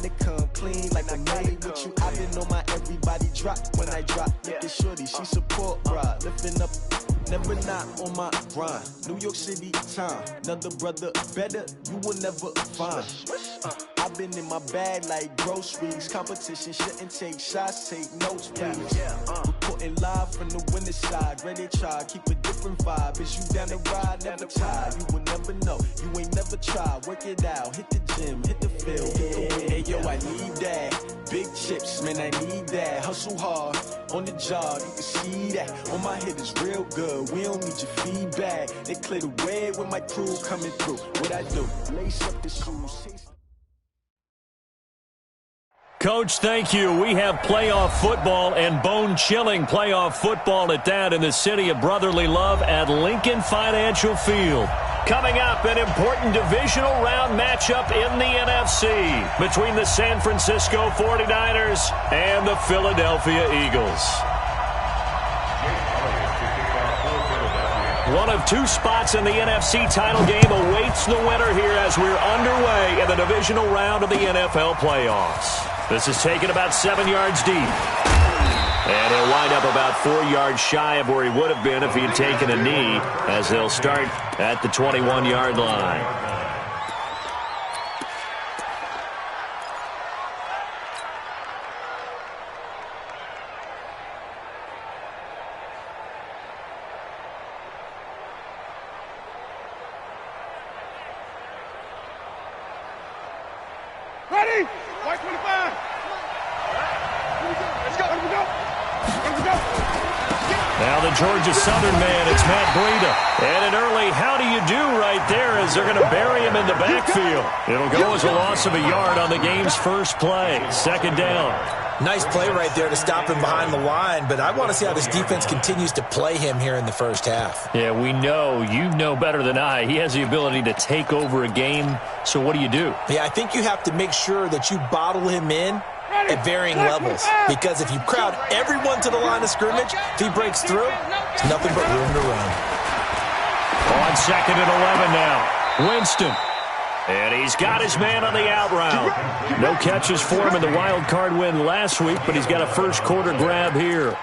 gotta come clean like I made with you. I've been on my everybody drop when I drop. Look at shorty, she support ride, lifting up. Never not on my grind. New York City time. Another brother better, you will never find. I've been in my bag like groceries. Competition shouldn't take shots, take notes, please. Reporting live from the winter side. Ready to try, keep a different vibe. Is you down the ride, never tired. You will never know, you ain't never tried. Work it out, hit the gym, hit the field. Hey yo, I need that. Big chips, man, I need that. Hustle hard, on the job, you can see that. On my head is real good, we don't need your feedback. They clear the way with my crew coming through. What I do, lace up the shoes. Coach, thank you. We have playoff football and bone-chilling playoff football at that in the city of brotherly love at Lincoln Financial Field. Coming up, an important divisional round matchup in the NFC between the San Francisco 49ers and the Philadelphia Eagles. One of two spots in the NFC title game awaits the winner here as we're underway in the divisional round of the NFL playoffs. This is taken about 7 yards deep. And he'll wind up about 4 yards shy of where he would have been if he had taken a knee, as they'll start at the 21-yard line. Ready? White 25. Let's go. Let me go. Let me go. Now the Georgia Southern man, it's Matt Breida. And an early how do you do right there as they're going to bury him in the backfield. It'll go as a loss of a yard on the game's first play. Second down. Nice play right there to stop him behind the line, but I want to see how this defense continues to play him here in the first half. Yeah, we know. You know better than I. He has the ability to take over a game, so what do you do? Yeah, I think you have to make sure that you bottle him in at varying levels, because if you crowd everyone to the line of scrimmage, if he breaks through, it's nothing but room to run. On 2nd and 11 now. Winston. And he's got his man on the out route. No catches for him in the wild card win last week, but he's got a first quarter grab here.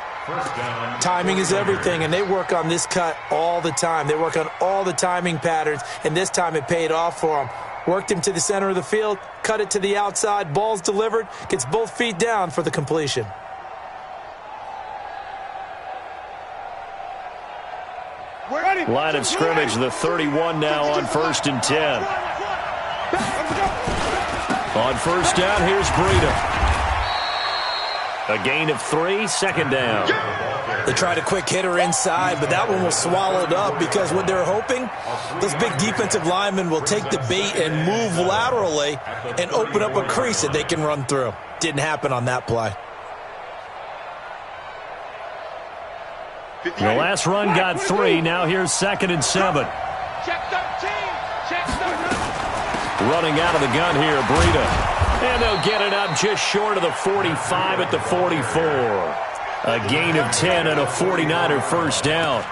Timing is everything, and they work on this cut all the time. They work on all the timing patterns, and this time it paid off for him. Worked him to the center of the field, cut it to the outside, ball's delivered, gets both feet down for the completion. Line of scrimmage, the 31 now on 1st and 10. On first down, here's Breida. A gain of 3, second down. They tried a quick hitter inside, but that one was swallowed up because what they're hoping, those big defensive linemen will take the bait and move laterally and open up a crease that they can run through. Didn't happen on that play. The last run got 3. Now here's 2nd and 7. Check 13. Check 13. Running out of the gun here, Breida. And they'll get it up just short of the 45 at the 44. A gain of 10 and a 49er first down.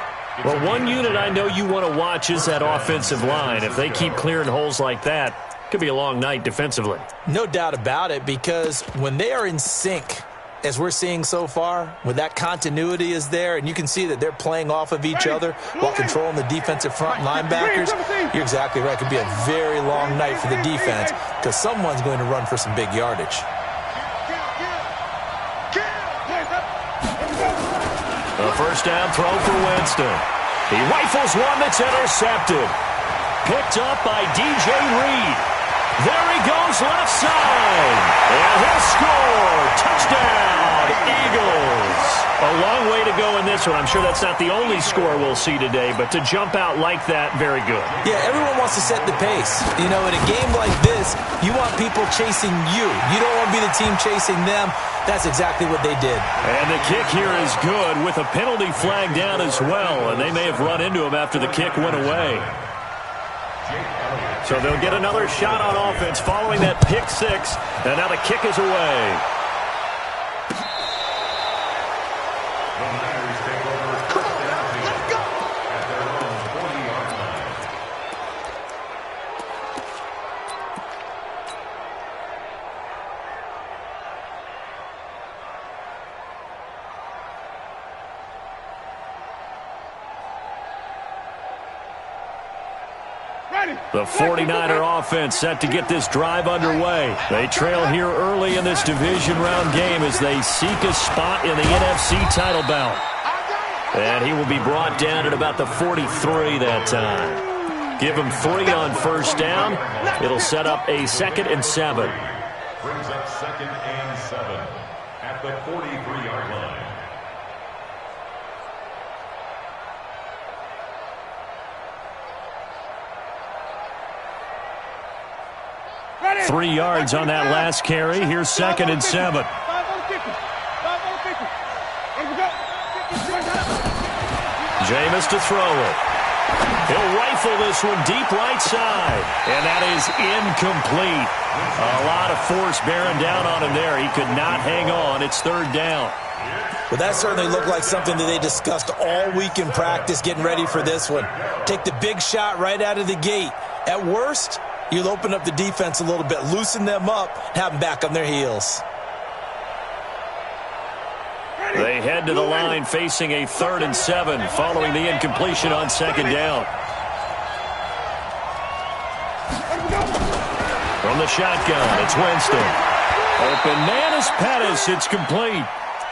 Well, one unit I know you want to watch is that offensive line. If they keep clearing holes like that, it could be a long night defensively. No doubt about it, because when they are in sync, as we're seeing so far, when that continuity is there, and you can see that they're playing off of each other while controlling the defensive front linebackers, you're exactly right. It could be a very long night for the defense because someone's going to run for some big yardage. A first down throw for Winston. He rifles one that's intercepted. Picked up by DJ Reed. There he goes left side. And he'll score. Touchdown, Eagles. A long way to go in this one. I'm sure that's not the only score we'll see today, but to jump out like that, very good. Yeah, everyone wants to set the pace. You know, in a game like this, you want people chasing you. You don't want to be the team chasing them. That's exactly what they did. And the kick here is good with a penalty flag down as well, and they may have run into him after the kick went away. So they'll get another shot on offense following that pick six, and now the kick is away. The 49er offense set to get this drive underway. They trail here early in this division round game as they seek a spot in the NFC title bout. And he will be brought down at about the 43 that time. Give him 3 on first down. It'll set up a 2nd and 7. Brings up 2nd and 7 at the 43-yard line. 3 yards on that last carry. Here's 2nd and 7. Jameis to throw it. He'll rifle this one deep right side. And that is incomplete. A lot of force bearing down on him there. He could not hang on. It's 3rd down. Well, that certainly looked like something that they discussed all week in practice, getting ready for this one. Take the big shot right out of the gate. At worst, you'll open up the defense a little bit, loosen them up, have them back on their heels. They head to the line facing a 3rd and 7 following the incompletion on 2nd down. From the shotgun, it's Winston. Open man is Pettis. It's complete.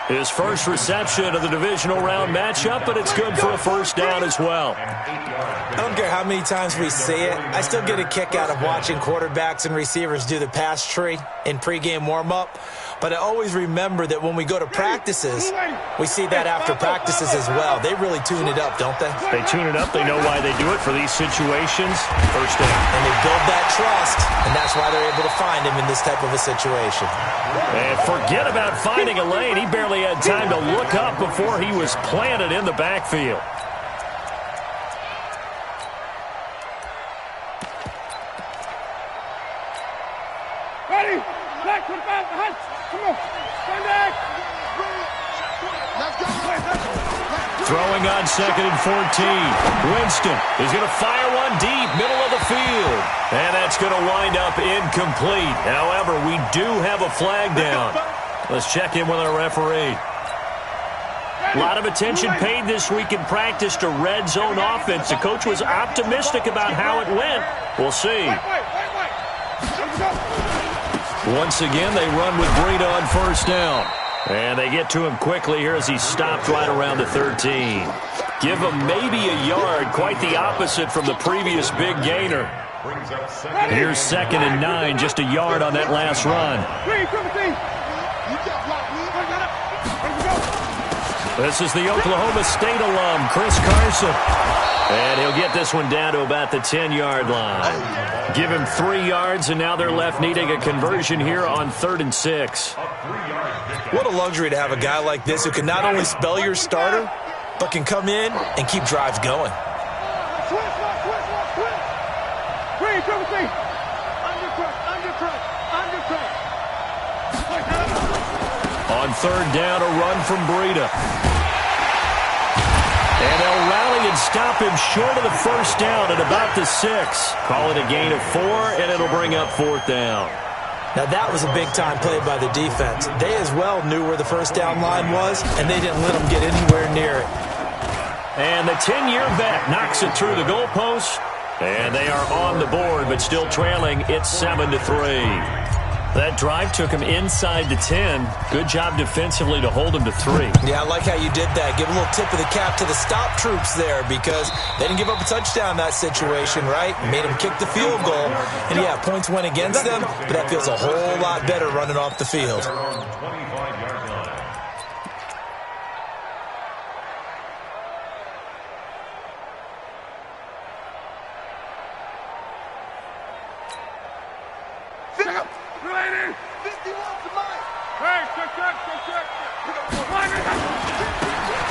His first reception of the divisional round matchup, but it's good for a 1st down as well. I don't care how many times we see it. I still get a kick out of watching quarterbacks and receivers do the pass tree in pregame warm-up. But I always remember that when we go to practices, we see that after practices as well. They really tune it up, don't they? They tune it up. They know why they do it for these situations. 1st down. And they build that trust, and that's why they're able to find him in this type of a situation. And forget about finding a lane. He barely had time to look up before he was planted in the backfield. Ready? Black 25, behind. Come on. Stand back. Let's go. Throwing on 2nd and 14. Winston is going to fire one deep, middle of the field. And that's going to wind up incomplete. However, we do have a flag down. Let's check in with our referee. A lot of attention paid this week in practice to red zone offense. The coach was optimistic about how it went. We'll see. Once again, they run with Breida on 1st down. And they get to him quickly here as he stopped right around the 13. Give him maybe a yard, quite the opposite from the previous big gainer. Here's 2nd and 9, just a yard on that last run. This is the Oklahoma State alum, Chris Carson. And he'll get this one down to about the 10-yard line. Give him 3 yards, and now they're left needing a conversion here on 3rd and 6. What a luxury to have a guy like this who can not only spell your starter, but can come in and keep drives going. On 3rd down, a run from Breida. And they'll rally and stop him short of the 1st down at about the 6. Call it a gain of 4, and it'll bring up 4th down. Now, that was a big-time play by the defense. They as well knew where the 1st down line was, and they didn't let them get anywhere near it. And the 10-year vet knocks it through the goalpost. And they are on the board, but still trailing. It's 7-3. That drive took him inside the 10. Good job defensively to hold him to 3. Yeah, I like how you did that. Give a little tip of the cap to the stop troops there because they didn't give up a touchdown in that situation, right? Made them kick the field goal. And, yeah, points went against them, but that feels a whole lot better running off the field.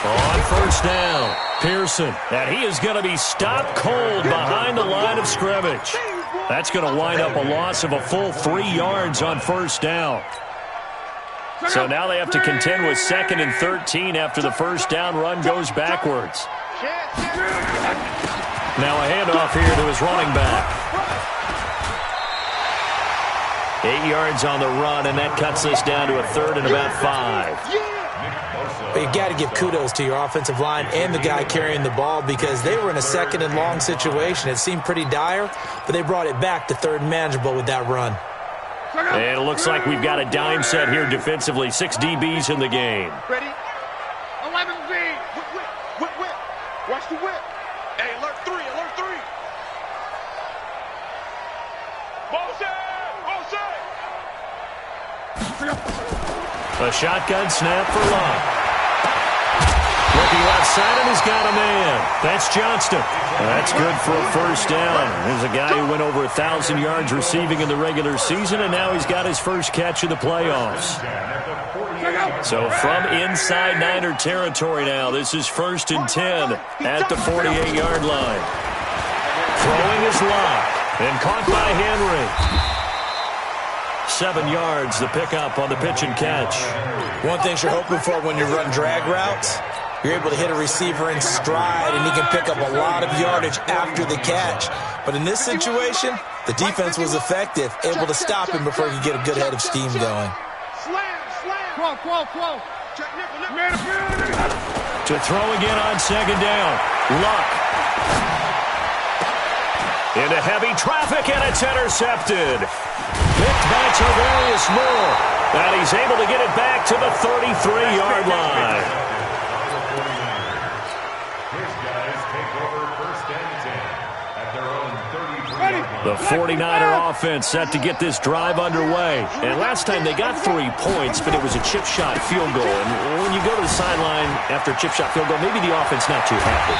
On 1st down, Pearson. And he is going to be stopped cold behind the line of scrimmage. That's going to wind up a loss of a full 3 yards on 1st down. So now they have to contend with 2nd and 13 after the 1st down run goes backwards. Now a handoff here to his running back. 8 yards on the run, and that cuts us down to a 3rd and about 5. But you got to give kudos to your offensive line and the guy carrying the ball because they were in a second and long situation. It seemed pretty dire, but they brought it back to third and manageable with that run. And it looks like we've got a dime set here defensively. 6 DBs in the game. Ready? 11 Z. Whip. Watch the whip. Hey, alert 3. A shotgun snap for Locke. Looking left side, and he's got a man. That's Johnston. That's good for a first down. There's a guy who went over 1,000 yards receiving in the regular season, and now he's got his first catch in the playoffs. So from inside Niner territory now, this is 1st and 10 at the 48-yard line. Throwing is Locke, and caught by Henry. 7 yards, the pickup on the pitch and catch. One thing you're hoping for when you run drag routes, you're able to hit a receiver in stride, and he can pick up a lot of yardage after the catch. But in this situation, the defense was effective, able to stop him before he could get a good head of steam going. To throw again on 2nd down. Luck. Into heavy traffic, and it's intercepted. Picked by Tavarius Moore. And he's able to get it back to the 33-yard line. His guys take over 1st and 10 at their own 33-yard line. The 49er offense set to get this drive underway. And last time they got 3 points, but it was a chip shot field goal. And when you go to the sideline after a chip shot field goal, maybe the offense not too happy.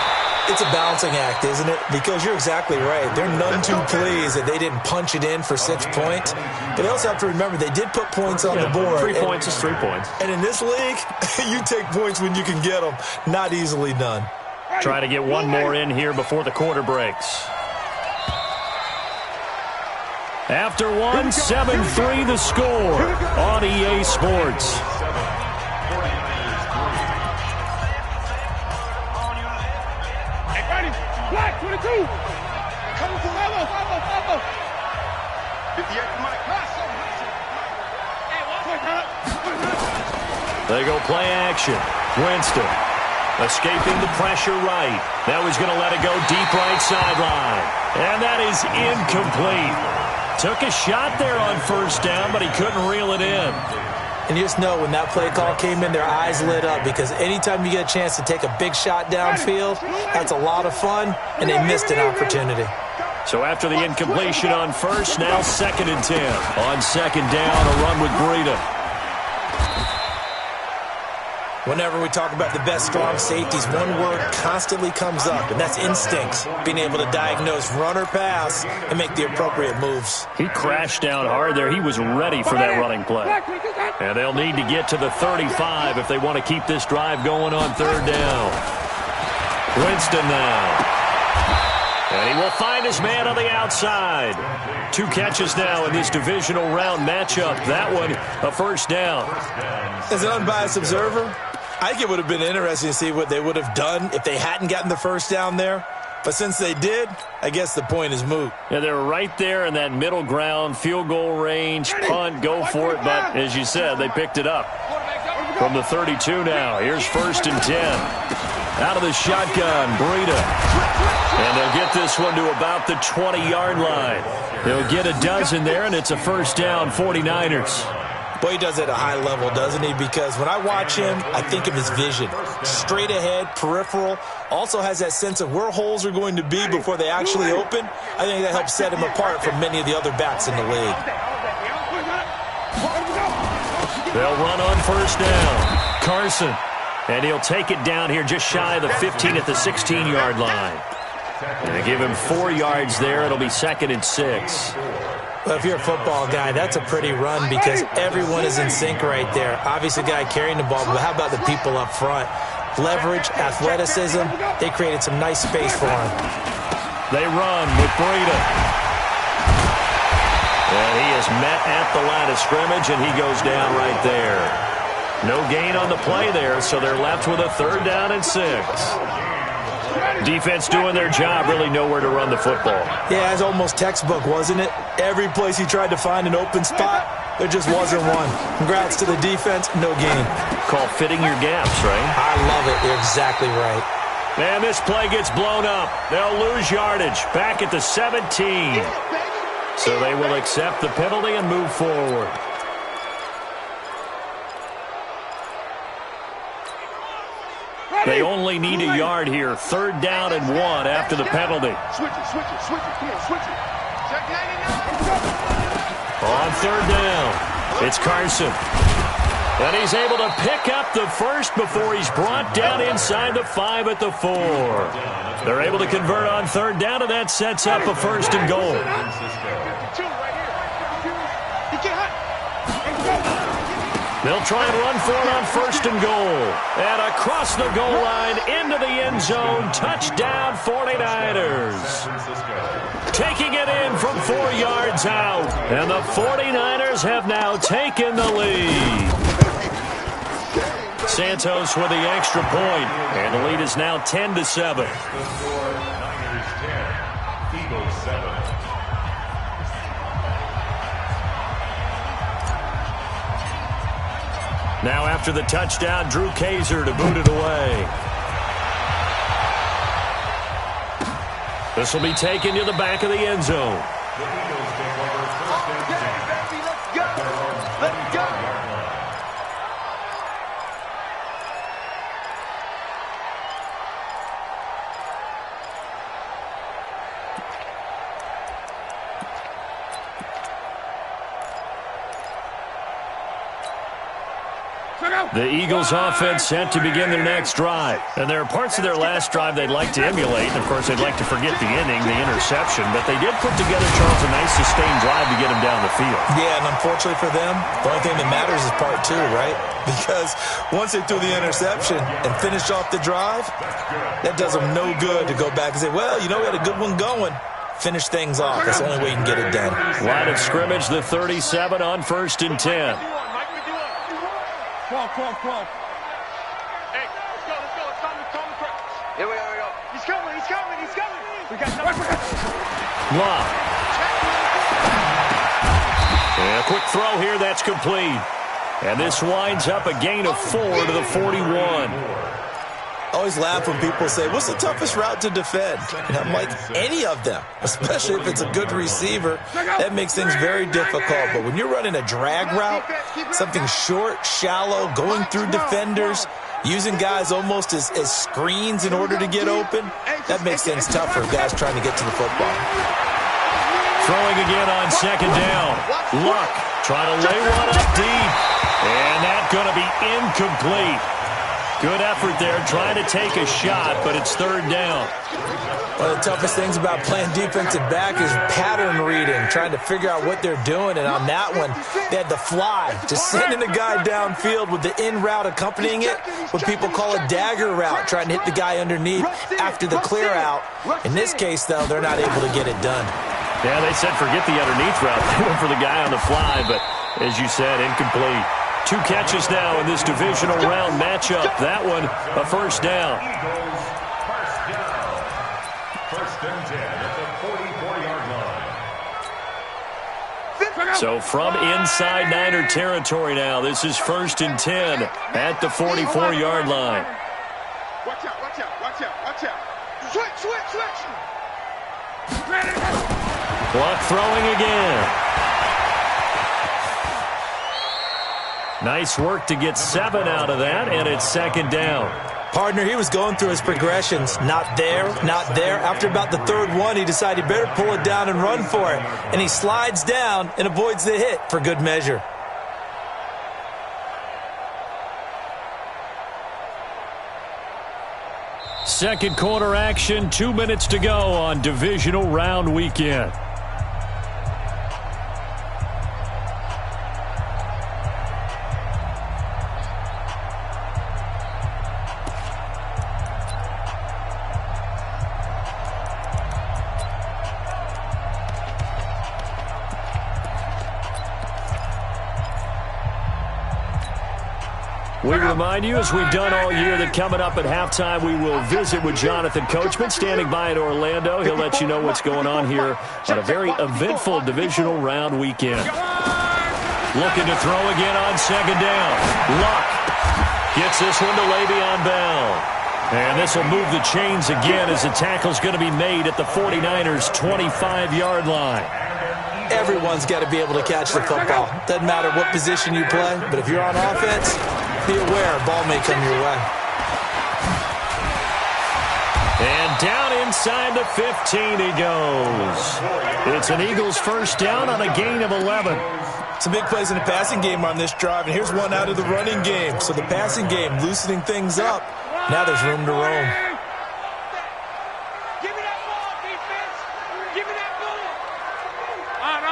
It's a balancing act, isn't it? Because you're exactly right. They're none too pleased that they didn't punch it in for 6 points. But they also have to remember they did put points on the board. 3 points is 3 points. And in this league, you take points when you can get them. Not easily done. Try to get one more in here before the quarter breaks. After one, 7-3 the score on EA Sports. Black 22. Coming for Elbow. 58 Mike. They go play action. Winston escaping the pressure right. Now he's going to let it go deep right sideline. And that is incomplete. Took a shot there on 1st down, but he couldn't reel it in. And you just know when that play call came in, their eyes lit up because anytime you get a chance to take a big shot downfield, that's a lot of fun, and they missed an opportunity. So after the incompletion on 1st, now 2nd and 10. On 2nd down, a run with Breida. Whenever we talk about the best strong safeties, one word constantly comes up, and that's instincts. Being able to diagnose run or pass and make the appropriate moves. He crashed down hard there. He was ready for that running play. And they'll need to get to the 35 if they want to keep this drive going on 3rd down. Winston now. And he will find his man on the outside. 2 catches now in this divisional round matchup. That one, a 1st down. As an unbiased observer, I think it would have been interesting to see what they would have done if they hadn't gotten the 1st down there. But since they did, I guess the point is moot. Yeah, they were right there in that middle ground, field goal range, punt, go for it. But as you said, they picked it up. From the 32 now, here's 1st and 10. Out of the shotgun, Breida. And they'll get this one to about the 20-yard line. They'll get a dozen there, and it's a 1st down, 49ers. Boy, he does it at a high level, doesn't he? Because when I watch him, I think of his vision. Straight ahead, peripheral. Also has that sense of where holes are going to be before they actually open. I think that helps set him apart from many of the other backs in the league. They'll run on 1st down. Carson. And he'll take it down here just shy of the 15 at the 16-yard line. And they give him 4 yards there. It'll be 2nd and 6. Well, if you're a football guy, that's a pretty run because everyone is in sync right there. Obviously, the guy carrying the ball, but how about the people up front? Leverage, athleticism, they created some nice space for him. They run with Breida. And he is met at the line of scrimmage, and he goes down right there. No gain on the play there, so they're left with a 3rd down and 6. Defense doing their job, really nowhere to run the football. Yeah, it's almost textbook, wasn't it? Every place he tried to find an open spot, there just wasn't one. Congrats to the defense, no gain. Call fitting your gaps, right? I love it. You're exactly right. And this play gets blown up. They'll lose yardage. Back at the 17. So they will accept the penalty and move forward. They only need a yard here. 3rd down and 1 after the penalty. Switch it. Come on, switch it. Check 99. On 3rd down, it's Carson. And he's able to pick up the first before he's brought down inside the 5 at the 4. They're able to convert on 3rd down, and that sets up a 1st and goal. They'll try and run for it on 1st and goal. And across the goal line, into the end zone, touchdown 49ers. Taking it in from 4 yards out. And the 49ers have now taken the lead. Santos with the extra point. And the lead is now 10-7. Niners 10, Eagles 7. Now after the touchdown, Drew Kaiser to boot it away. This will be taken to the back of the end zone. The Eagles take over 1st and 10. Let's go. The Eagles offense set to begin their next drive. And there are parts of their last drive they'd like to emulate. And, of course, they'd like to forget the inning, the interception. But they did put together, Charles, a nice sustained drive to get them down the field. Yeah, and unfortunately for them, the only thing that matters is part 2, right? Because once they threw the interception and finished off the drive, that does them no good to go back and say, well, you know, we had a good one going. Finish things off. That's the only way you can get it done. Line of scrimmage, the 37 on 1st and 10. Come on. Hey, let's go. It's time to practice. Here we go. He's coming. We got nothing. Love. And a quick throw here, that's complete. And this winds up a gain of 4 to the 41. I always laugh when people say, what's the toughest route to defend? And I'm like, any of them, especially if it's a good receiver. That makes things very difficult. But when you're running a drag route, something short, shallow, going through defenders, using guys almost as screens in order to get open, that makes things tough for guys trying to get to the football. Throwing again on 2nd down. Luck trying to lay one up deep. And that's going to be incomplete. Good effort there, trying to take a shot, but it's 3rd down. One of the toughest things about playing defensive back is pattern reading, trying to figure out what they're doing. And on that one, they had the fly, just sending a guy downfield with the in route accompanying it, what people call a dagger route, trying to hit the guy underneath after the clear out. In this case, though, they're not able to get it done. Yeah, they said forget the underneath route. They went for the guy on the fly, but as you said, incomplete. 2 catches now in this divisional round matchup. That one, a 1st down. Eagles, 1st and 10 at the 44-yard line. So from inside Niner territory now, this is 1st and 10 at the 44-yard line. Watch out. Switch. Clock throwing again. Nice work to get 7 out of that, and it's 2nd down. Partner, he was going through his progressions. Not there. After about the 3rd one, he decided he better pull it down and run for it. And he slides down and avoids the hit for good measure. Second quarter action, 2 minutes to go on divisional round weekend. We remind you, as we've done all year, that coming up at halftime, we will visit with Jonathan Coachman, standing by in Orlando. He'll let you know what's going on here on a very eventful divisional round weekend. Looking to throw again on second down. Luck gets this one to Le'Veon Bell. And this will move the chains again as the tackle's going to be made at the 49ers' 25-yard line. Everyone's got to be able to catch the football. Doesn't matter what position you play, but if you're on offense, be aware, ball may come your way. And down inside the 15 he goes. It's an Eagles first down on a gain of 11. Some big plays in the passing game on this drive, and here's one out of the running game. So the passing game loosening things up. Now there's room to roam. Give me that ball, defense. Give me that ball. On.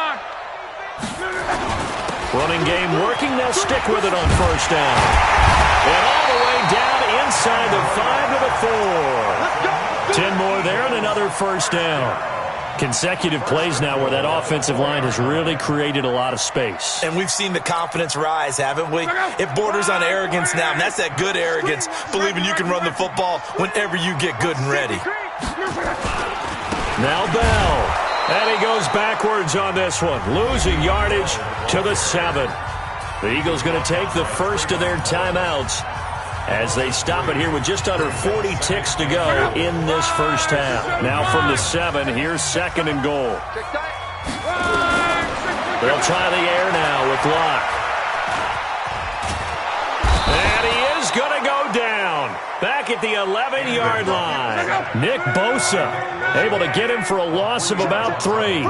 Running game working. They'll stick with it on first down. And all the way down inside the 5 to the 4. 10 more there and another first down. Consecutive plays now where that offensive line has really created a lot of space. And we've seen the confidence rise, haven't we? It borders on arrogance now, and that's that good arrogance, believing you can run the football whenever you get good and ready. Now Bell. And he goes backwards on this one, losing yardage to the 7. The Eagles going to take the first of their timeouts as they stop it here with just under 40 ticks to go in this first half. Now from the 7, here's second and goal. They'll try the air now with Locke. And he is going to go down. Back at the 11-yard line. Nick Bosa able to get him for a loss of about 3.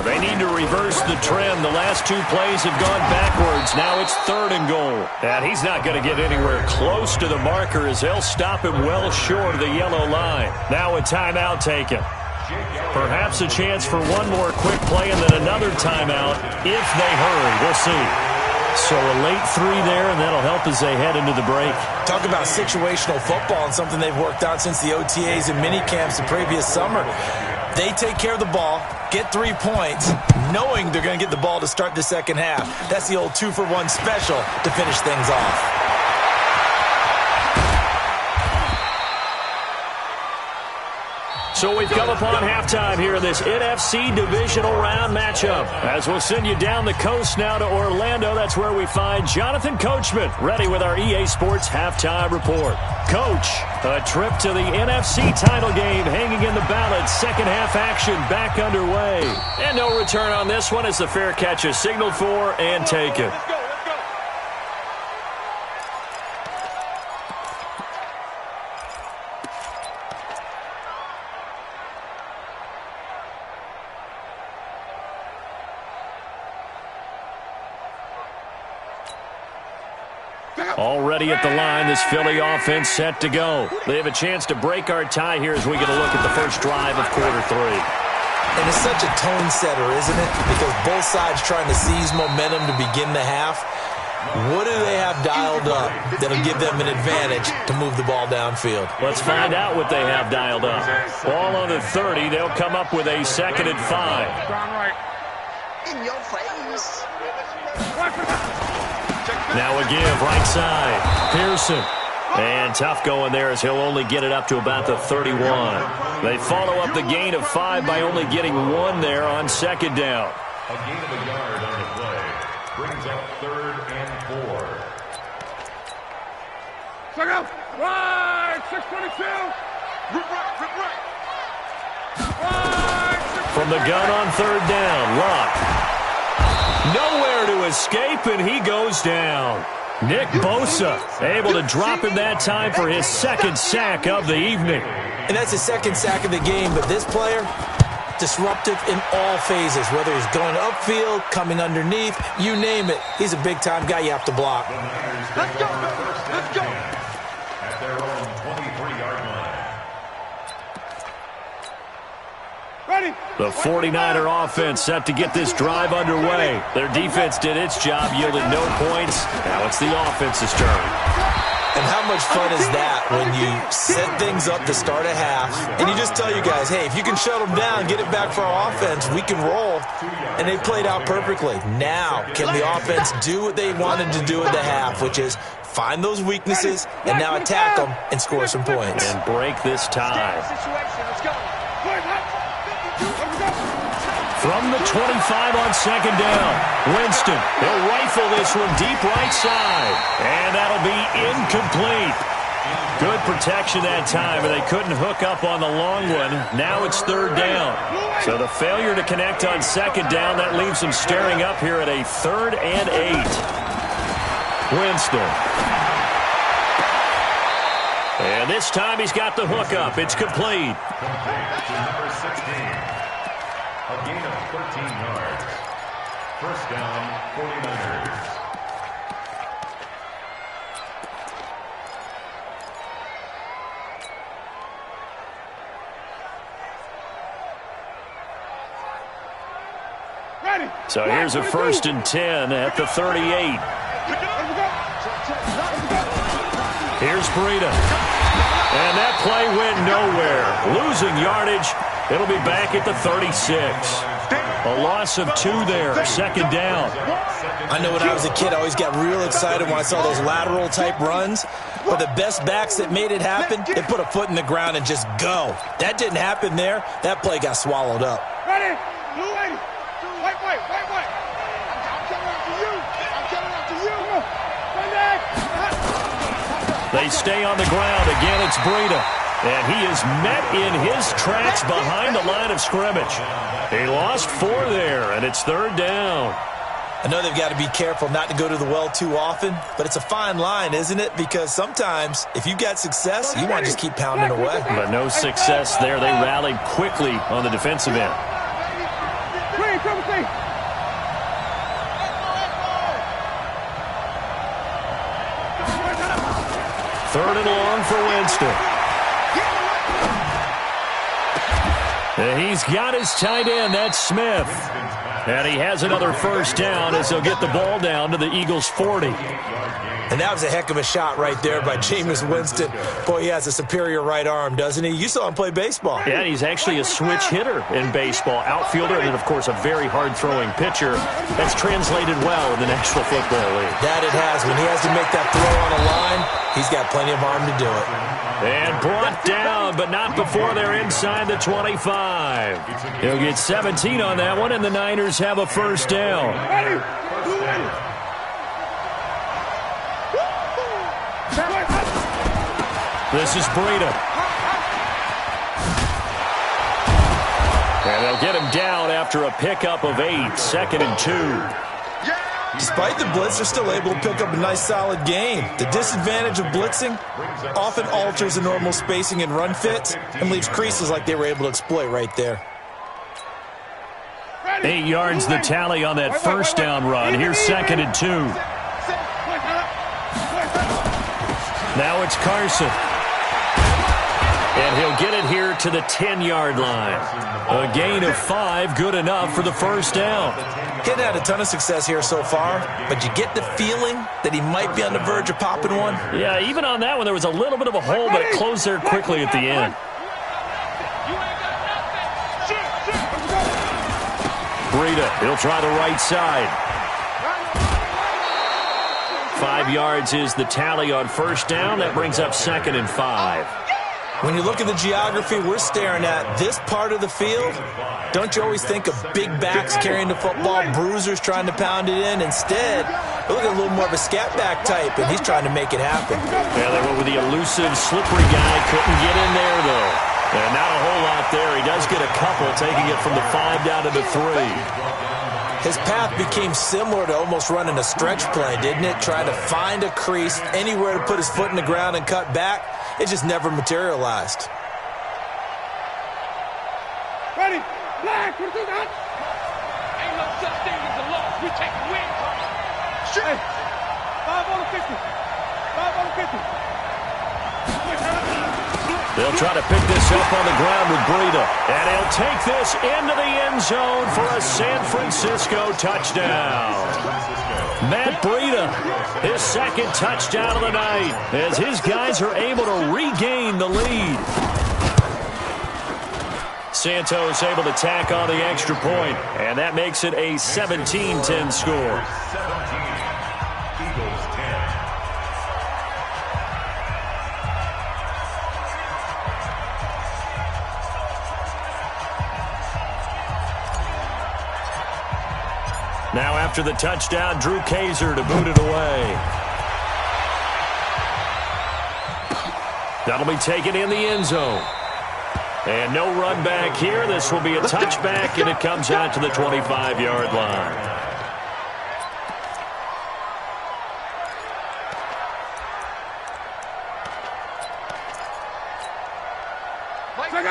They need to reverse the trend. The last 2 plays have gone backwards. Now it's third and goal. And he's not going to get anywhere close to the marker as they'll stop him well short of the yellow line. Now a timeout taken. Perhaps a chance for one more quick play and then another timeout if they hurry. We'll see. So a late 3 there, and that'll help as they head into the break. Talk about situational football and something they've worked on since the OTAs and mini camps the previous summer. They take care of the ball, get 3 points, knowing they're going to get the ball to start the second half. That's the old 2-for-1 special to finish things off. So we've come upon halftime here in this NFC divisional round matchup. As we'll send you down the coast now to Orlando, that's where we find Jonathan Coachman ready with our EA Sports halftime report. Coach, a trip to the NFC title game hanging in the balance. Second half action back underway. And no return on this one as the fair catch is signaled for and taken. Already at the line, this Philly offense set to go. They have a chance to break our tie here as we get a look at the first drive of quarter 3. And it's such a tone setter, isn't it? Because both sides trying to seize momentum to begin the half. What do they have dialed up that'll give them an advantage to move the ball downfield? Let's find out what they have dialed up. Ball on the 30. They'll come up with a 2nd and 5. In your face. Now a give, right side. Pearson. And tough going there as he'll only get it up to about the 31. They follow up the gain of 5 by only getting 1 there on second down. A gain of a yard on the play brings up 3rd and 4. Check out. Right, 622. Right. From the gun on 3rd down, Luck. Nowhere to escape, and he goes down. Nick Bosa able to drop him that time for his 2nd sack of the evening. And that's his 2nd sack of the game, but this player, disruptive in all phases, whether he's going upfield, coming underneath, you name it. He's a big-time guy you have to block. Let's go. Let's go. At their own 23-yard line. Ready. The 49er offense set to get this drive underway. Their defense did its job, yielded no points. Now it's the offense's turn. And how much fun is that when you set things up to start a half, and you just tell you guys, hey, if you can shut them down, get it back for our offense, we can roll. And they played out perfectly. Now, can the offense do what they wanted to do at the half, which is find those weaknesses and now attack them and score some points. And break this tie. From the 25 on second down. Winston, he'll rifle this one deep right side. And that'll be incomplete. Good protection that time, but they couldn't hook up on the long one. Now it's third down. So the failure to connect on second down, that leaves them staring up here at a 3rd and 8. Winston. And this time he's got the hookup. It's complete. Complete to number 16. A gain of 13 yards. First down, 49ers. So here's a 1st and 10 at the 38. Here's Breida. And that play went nowhere. Losing yardage. It'll be back at the 36. A loss of 2 there. Second down. I know when I was a kid, I always got real excited when I saw those lateral-type runs. But the best backs that made it happen, they put a foot in the ground and just go. That didn't happen there. That play got swallowed up. Ready? Blue 80. White. I'm coming after you. Run back. They stay on the ground. Again, it's Breida. And he is met in his tracks behind the line of scrimmage. He lost 4 there, and it's third down. I know they've got to be careful not to go to the well too often, but it's a fine line, isn't it? Because sometimes, if you got success, you want to just keep pounding away. But no success there. They rallied quickly on the defensive end. Third and long for Winston. And he's got his tight end. That's Smith. And he has another first down as they'll get the ball down to the Eagles' 40. And that was a heck of a shot right there by Jameis Winston. Boy, he has a superior right arm, doesn't he? You saw him play baseball. Yeah, he's actually a switch hitter in baseball. Outfielder and, of course, a very hard-throwing pitcher. That's translated well in the National Football League. That it has. When he has to make that throw on a line, he's got plenty of arm to do it. And brought down, but not before they're inside the 25. He'll get 17 on that one, and the Niners have a first down. This is Breida. And they'll get him down after a pickup of 8, 2nd and 2. Despite the blitz, they're still able to pick up a nice, solid gain. The disadvantage of blitzing often alters the normal spacing and run fits and leaves creases like they were able to exploit right there. 8 yards the tally on that first down run. Here's 2nd and 2. Now it's Carson. And he'll get it here to the 10-yard line. A gain of 5, good enough for the first down. He hadn't had a ton of success here so far, but you get the feeling that he might be on the verge of popping one. Yeah, even on that one, there was a little bit of a hole, but it closed there quickly at the end. Breida, he'll try the right side. 5 yards is the tally on first down. That brings up 2nd and 5. When you look at the geography we're staring at, this part of the field, don't you always think of big backs carrying the football, bruisers trying to pound it in? Instead, look at a little more of a scat back type, and he's trying to make it happen. Yeah, they went with the elusive, slippery guy. Couldn't get in there, though. And not a whole lot there. He does get a couple, taking it from the 5 down to the 3. His path became similar to almost running a stretch play, didn't it? Trying to find a crease, anywhere to put his foot in the ground and cut back. It just never materialized. Ready? Black, what is that? Ain't no such thing as a loss. We take a win. Hey, 5 on the 50. 5 on the 50. They'll try to pick this up on the ground with Breida. And he'll take this into the end zone for a San Francisco touchdown. Matt Breida, his 2nd touchdown of the night, as his guys are able to regain the lead. Santos able to tack on the extra point, and that makes it a 17-10 score. 17, Eagles 10. Now after the touchdown, Drew Kaiser to boot it away. That'll be taken in the end zone. And no run back here. This will be a touchback, and it comes out to the 25-yard line.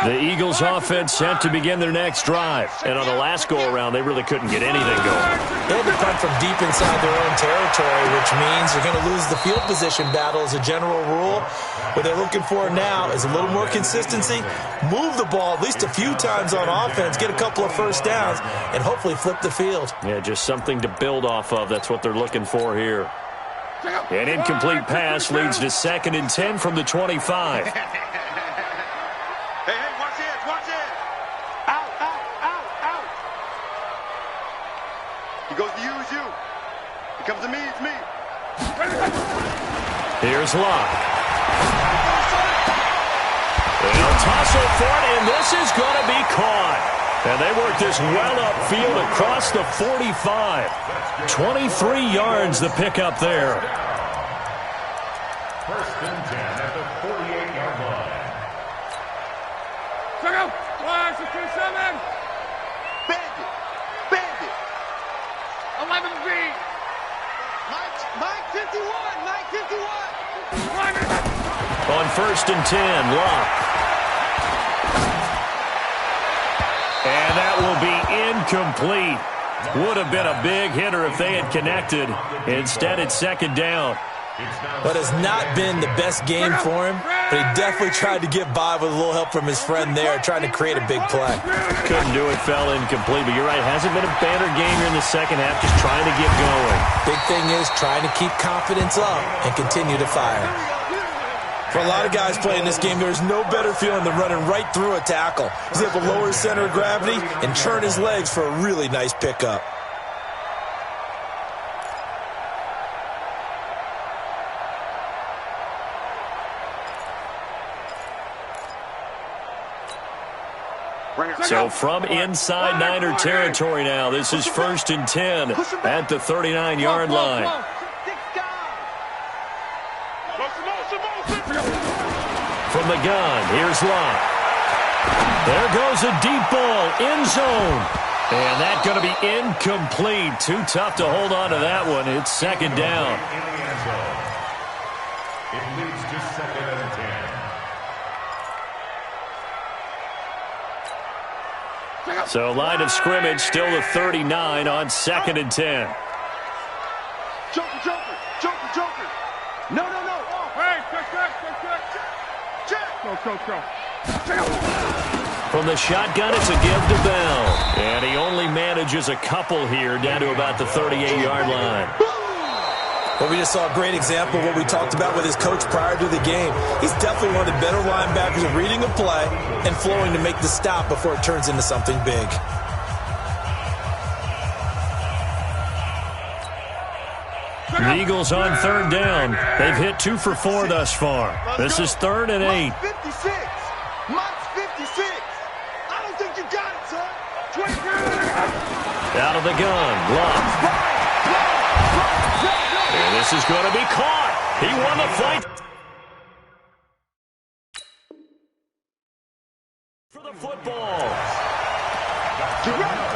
The Eagles offense set to begin their next drive. And on the last go-around, they really couldn't get anything going. They had to punt from deep inside their own territory, which means they're going to lose the field position battle as a general rule. What they're looking for now is a little more consistency, move the ball at least a few times on offense, get a couple of first downs, and hopefully flip the field. Yeah, just something to build off of. That's what they're looking for here. An incomplete pass leads to 2nd and 10 from the 25. Comes to me, it's me. Here's Locke. They'll toss it for it, and this is going to be caught. And they work this well upfield across the 45. 23 yards the pickup there. 1st and 10 at the 48-yard line. Check out. 5-6-7. Bandit. 11-B. Mike 51. On 1st and 10, Locke. And that will be incomplete. Would have been a big hitter if they had connected. Instead, it's 2nd down. But has not been the best game for him, but he definitely tried to get by with a little help from his friend there, trying to create a big play. Couldn't do it, fell incomplete, but you're right, hasn't been a banner game here in the second half, just trying to get going. Big thing is trying to keep confidence up and continue to fire. For a lot of guys playing this game, there's no better feeling than running right through a tackle. He's able to lower his center of gravity and turn his legs for a really nice pickup. So from inside Niner territory now, this is 1st and 10 at the 39-yard line. From the gun, here's Locke. There goes a deep ball, end zone. And that's going to be incomplete. Too tough to hold on to that one. It's 2nd down. It leads to 2nd and 10. So line of scrimmage still the 39 on 2nd and 10. Joker. No. Hey, check. From the shotgun, it's a give to Bell. And he only manages a couple here down to about the 38-yard line. Well, we just saw a great example of what we talked about with his coach prior to the game. He's definitely one of the better linebackers at reading a play and flowing to make the stop before it turns into something big. The Eagles on 3rd down. They've hit 2 for 4 thus far. This is 3rd and 8. Mike's 56. I don't think you got it, son. 20. Out of the gun, Locke. And this is going to be caught. He won the fight. For the football. Get ready.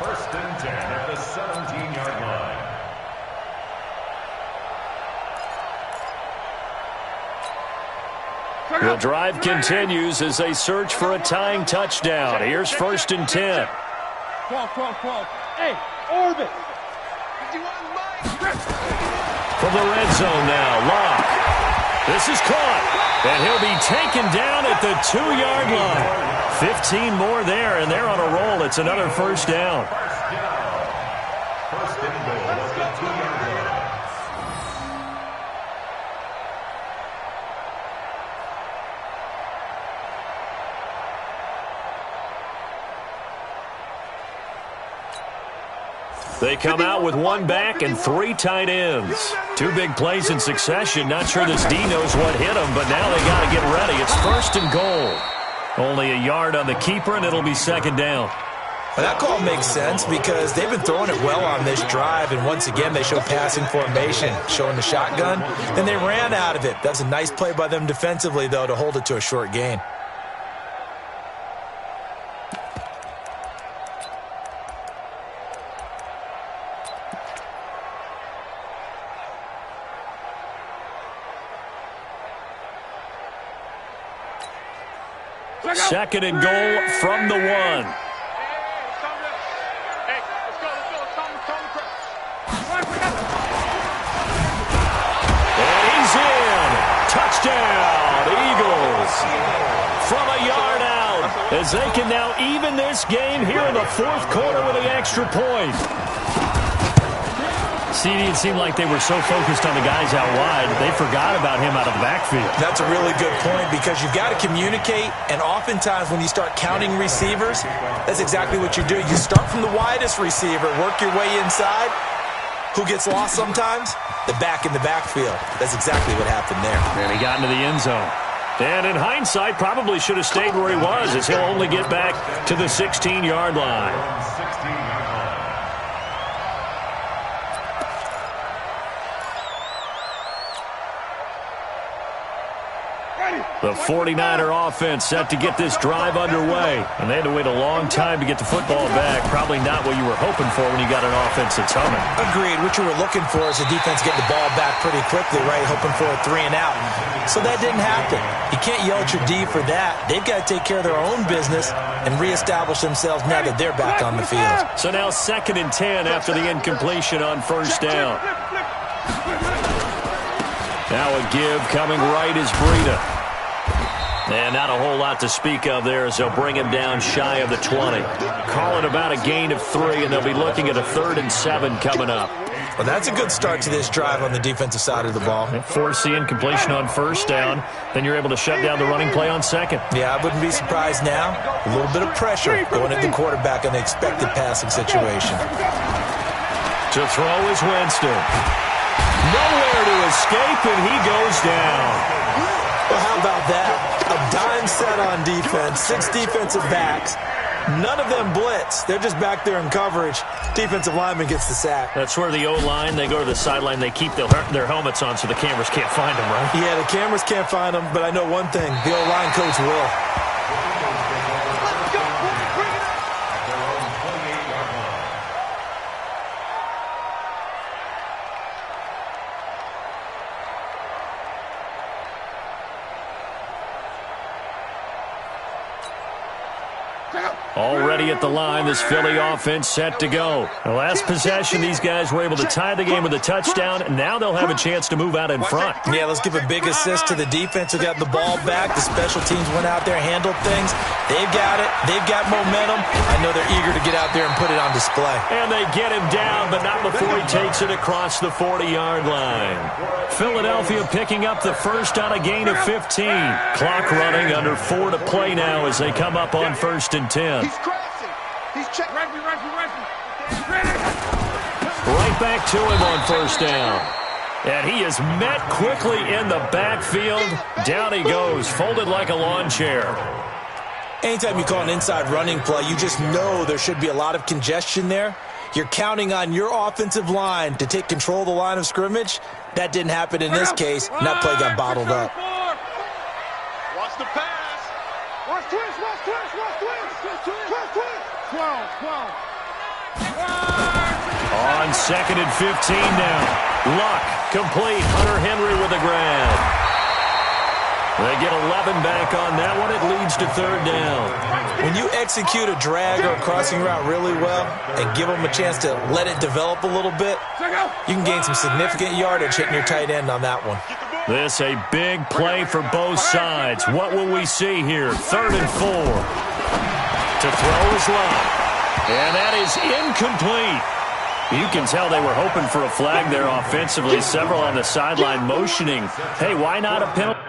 1st and 10 at the 17-yard line. The drive continues as they search for a tying touchdown. Here's 1st and 10. 12. Hey, orbit. From the red zone now, Locke. This is caught, and he'll be taken down at the 2-yard line. 15 more there, and they're on a roll. It's another 1st down. First and goal at the 2-yard line. They come out with 1 back and 3 tight ends. 2 big plays in succession. Not sure this D knows what hit him, but now they got to get ready. It's 1st and goal. Only a yard on the keeper, and it'll be 2nd down. Well, that call makes sense because they've been throwing it well on this drive, and once again they show passing formation, showing the shotgun. Then they ran out of it. That's a nice play by them defensively, though, to hold it to a short gain. Second and goal from the 1. Hey, let's go. And he's in. Touchdown, Eagles. From a yard out, as they can now even this game here in the fourth quarter with an extra point. CD, it seemed like they were so focused on the guys out wide, they forgot about him out of the backfield. That's a really good point because you've got to communicate, and oftentimes when you start counting receivers, that's exactly what you do. You start from the widest receiver, work your way inside. Who gets lost sometimes? The back in the backfield. That's exactly what happened there. And he got into the end zone. And in hindsight, probably should have stayed where he was, as he'll only get back to the 16-yard line. The 49er offense set to get this drive underway. And they had to wait a long time to get the football back. Probably not what you were hoping for when you got an offense that's humming. Agreed. What you were looking for is the defense getting the ball back pretty quickly, right? Hoping for a 3 and out. So that didn't happen. You can't yell at your D for that. They've got to take care of their own business and reestablish themselves now that they're back on the field. So now 2nd and 10 after the incompletion on first down. Now a give coming right is Breida. And not a whole lot to speak of there as they'll bring him down shy of the 20. Call it about a gain of 3, and they'll be looking at a 3rd and 7 coming up. Well, that's a good start to this drive on the defensive side of the ball. Force the incompletion on first down. Then you're able to shut down the running play on second. Yeah, I wouldn't be surprised now. A little bit of pressure going at the quarterback in the expected passing situation. To throw is Winston. Nowhere to escape, and he goes down. Well, how about that? A dime set on defense, 6 defensive backs. None of them blitz. They're just back there in coverage. Defensive lineman gets the sack. That's where the O-line, they go to the sideline, they keep their helmets on so the cameras can't find them, right? Yeah, the cameras can't find them, but I know one thing. The O-line coach will. Already at the line, this Philly offense set to go. The last possession, these guys were able to tie the game with a touchdown, and now they'll have a chance to move out in front. Yeah, let's give a big assist to the defense who got the ball back. The special teams went out there, handled things. They've got it. They've got momentum. I know they're eager to get out there and put it on display. And they get him down, but not before he takes it across the 40-yard line. Philadelphia picking up the first on a gain of 15. Clock running under 4 to play now as they come up on 1st and 10. He's crashing. He's checking. Right back to him on first down. And he is met quickly in the backfield. Down he goes, folded like a lawn chair. Anytime you call an inside running play, you just know there should be a lot of congestion there. You're counting on your offensive line to take control of the line of scrimmage. That didn't happen in this case, and that play got bottled up. Watch the pass. Watch twist. 12. On 2nd and 15 now. Luck, complete. Hunter Henry with a grab. They get 11 back on that one. It leads to 3rd down. When you execute a drag or a crossing route really well and give them a chance to let it develop a little bit, you can gain some significant yardage hitting your tight end on that one. This a big play for both sides. What will we see here? 3rd and 4. To throw is Luck. And that is incomplete. You can tell they were hoping for a flag there offensively. Several on the sideline motioning. Hey, why not a penalty?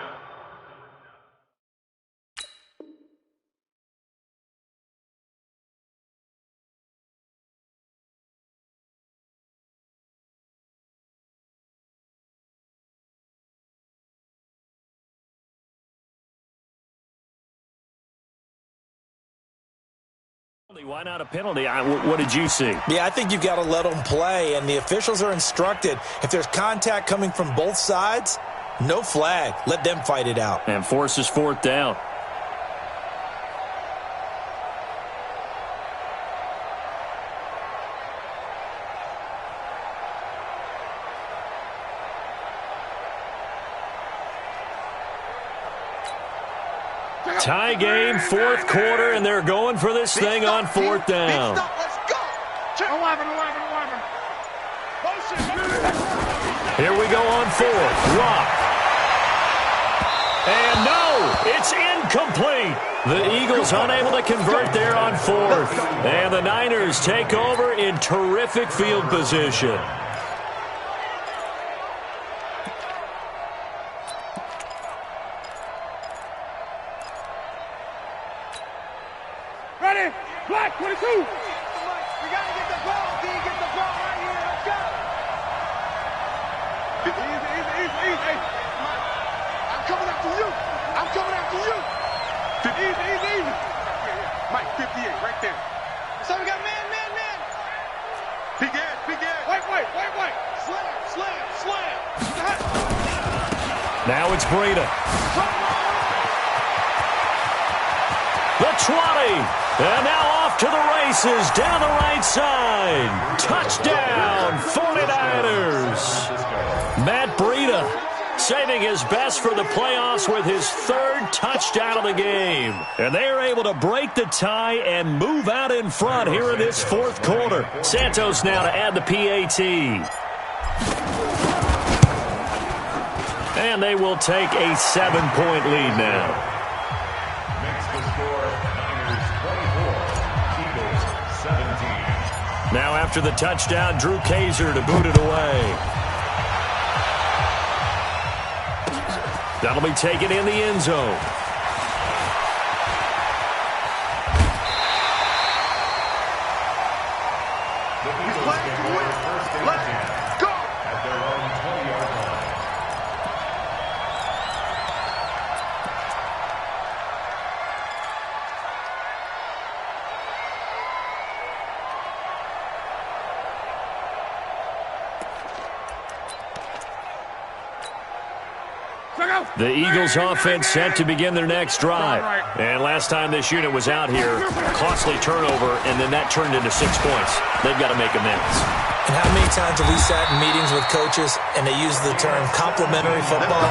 Why not a penalty? What did you see? Yeah, I think you've got to let them play, and the officials are instructed. If there's contact coming from both sides, no flag. Let them fight it out. And forces fourth down. Tie game, fourth quarter, and they're going for this thing on fourth down. Let's go. 11. Here we go on fourth. Rock. And no, it's incomplete. The Eagles unable to convert there on fourth. And the Niners take over in terrific field position. Ready? Black 22. We got to get the ball, D. Get the ball right here. Let's go. Easy. I'm coming after you. Easy. Mike, 58, right there. So we got man. Big ass. Wait. Slam. Now it's Breida. The 20. And now off to the races down the right side. Touchdown, 49ers. Matt Breida saving his best for the playoffs with his third touchdown of the game. And they are able to break the tie and move out in front here in this fourth quarter. Santos now to add the PAT. And they will take a 7-point lead now. Now after the touchdown, Drew Kaiser to boot it away. That'll be taken in the end zone. Let's go. At their own 20-yard line. The Eagles offense set to begin their next drive. And last time this unit was out here, costly turnover, and then that turned into 6 points. They've got to make amends. And how many times have we sat in meetings with coaches and they use the term complementary football?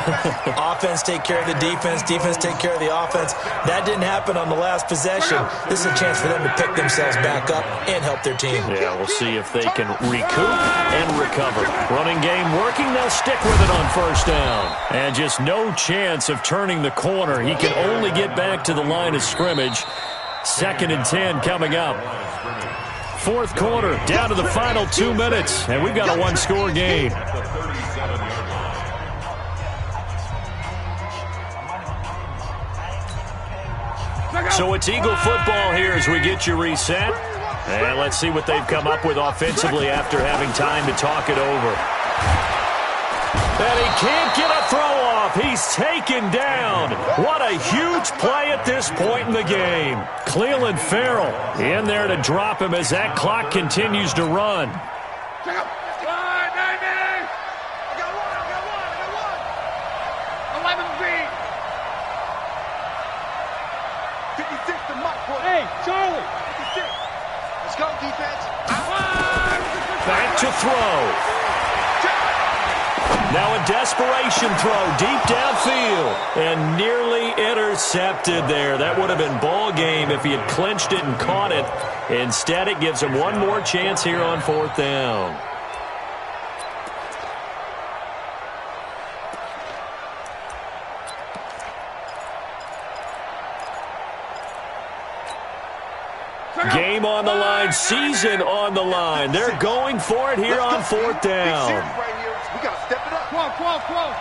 Offense take care of the defense, defense take care of the offense. That didn't happen on the last possession. This is a chance for them to pick themselves back up and help their team. Yeah, we'll see if they can recoup and recover. Running game working, they'll stick with it on first down. And just no chance of turning the corner. He can only get back to the line of scrimmage. 2nd and 10 coming up. Fourth quarter, down to the final 2 minutes, and we've got a one-score game. So it's Eagle football here as we get you reset. And let's see what they've come up with offensively after having time to talk it over. And he can't get a throw off. He's taken down. What a huge play at this point in the game. Cleveland Farrell in there to drop him as that clock continues to run. Hey, Charlie. 56. Let's go, defense. Back to throw. Now a desperation throw deep downfield and nearly intercepted there. That would have been ball game if he had clinched it and caught it. Instead, it gives him one more chance here on fourth down. Game on the line, season on the line. They're going for it here on fourth down. We got to step it up. Come on.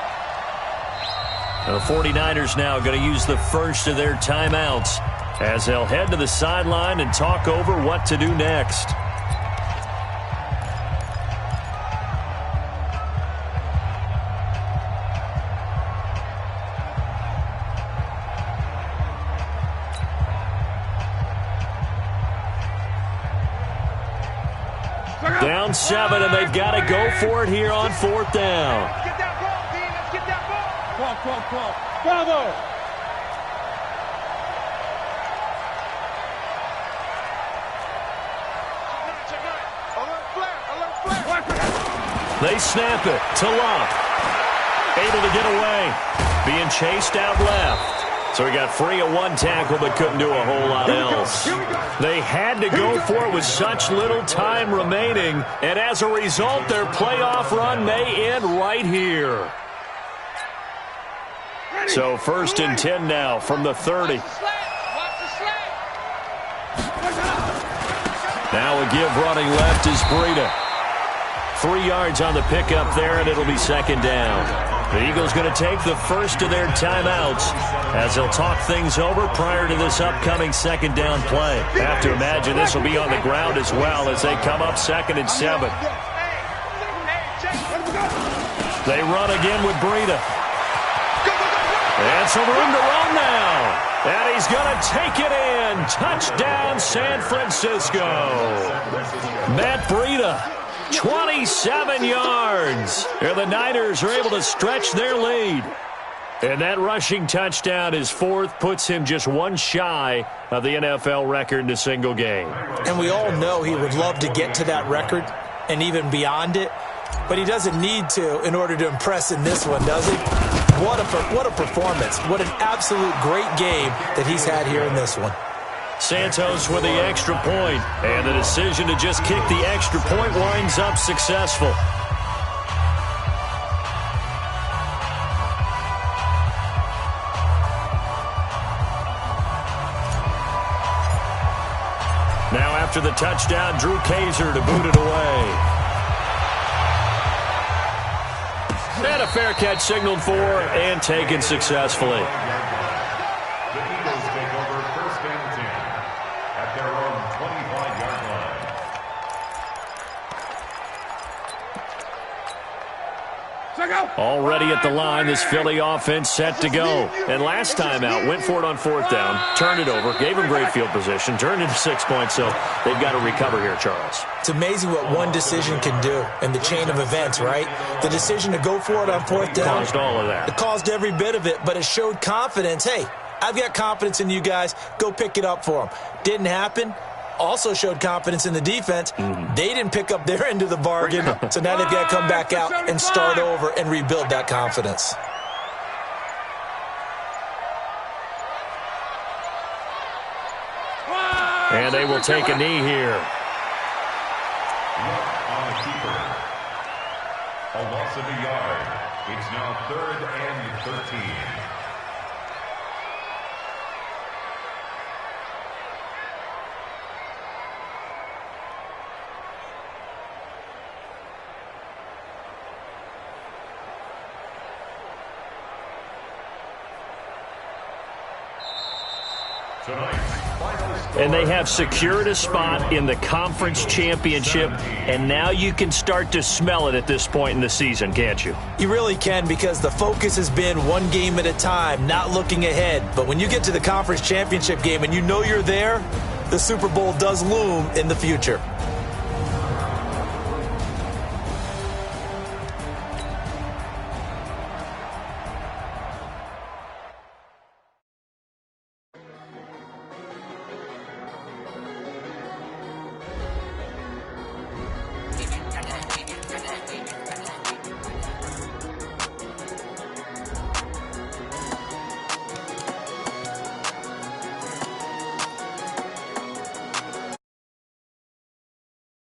The 49ers now going to use the first of their timeouts as they'll head to the sideline and talk over what to do next. down 7, and they've got to go for it here on 4th down. Let's get that ball, D. Let's get that ball. Come. Bravo. They snap it to Love. Able to get away. Being chased out left. So he got free of one tackle but couldn't do a whole lot else. They had to go for it with such little time remaining. And as a result, their playoff run may end right here. So 1st and 10 now from the 30. Now a give running left is Breida. 3 yards on the pickup there, and it'll be 2nd down. The Eagles going to take the first of their timeouts as they'll talk things over prior to this upcoming 2nd down play. Have to imagine this will be on the ground as well as they come up 2nd and 7. They run again with Breida. And some room to run now. And he's going to take it in. Touchdown, San Francisco. Matt Breida, 27 yards. And the Niners are able to stretch their lead. And that rushing touchdown is 4th, puts him just one shy of the NFL record in a single game. And we all know he would love to get to that record and even beyond it. But he doesn't need to in order to impress in this one, does he? What a performance. What an absolute great game that he's had here in this one. Santos with the extra point, and the decision to just kick the extra point winds up successful. Now after the touchdown, Drew Kaiser to boot it away. And a fair catch signaled for and taken successfully. The Eagles take over 1st and 10 at their own 25-yard line. Already at the line, this Philly offense set to go. And last time out, went for it on 4th down, turned it over, gave him great field position, turned into 6 points, so they've got to recover here, Charles. It's amazing what one decision can do in the chain of events, right? The decision to go for it on 4th down. Caused all of that. It caused every bit of it, but it showed confidence. Hey, I've got confidence in you guys. Go pick it up for them. Didn't happen. Also showed confidence in the defense. They didn't pick up their end of the bargain, so now they've got to come back out and start over and rebuild that confidence. And they will take a knee here. On the keeper. A loss of a yard. It's now 3rd and 13. And they have secured a spot in the conference championship, and now you can start to smell it at this point in the season, can't you? You really can, because the focus has been one game at a time, not looking ahead. But when you get to the conference championship game and you know you're there, the Super Bowl does loom in the future.